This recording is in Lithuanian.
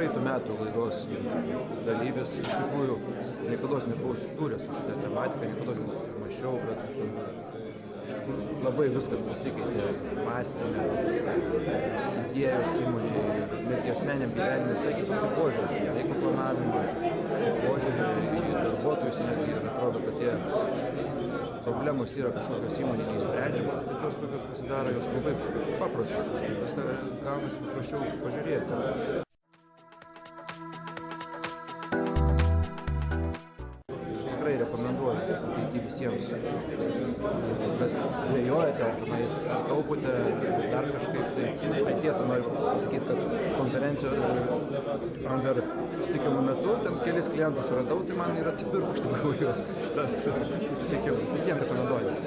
praeitų metų laidos dalyvis. Iš tikrųjų, niekados nebuvau susidūręs su šitą tematiką, niekados nesusimašiau, bet iš tikrųjų labai viskas pasikeitė mąstymė, idėjos įmonėje, net asmeniniam gyvenimui, visai kitos požiūris į laiko planavimą, požiūrį į darbuotojus netgi ir atrodo, kad tie problemos yra kažkokios įmonėje neįsprendžiamas, bet jos tokios pasidaro, jos labai paprastos, viską gaunasi paprasčiau pažiūrėti. Tikrai rekomenduoju ateiti visiems, kas dvejojate, ar taupote, dar kažkaip. Tai tiesa, noriu pasakyti, kad konferencijos Amber susitikimo metu ten kelis klientus suradau, tai man ir atsipirko iš tikrųjų tas susitikimas. Visiems rekomenduoju.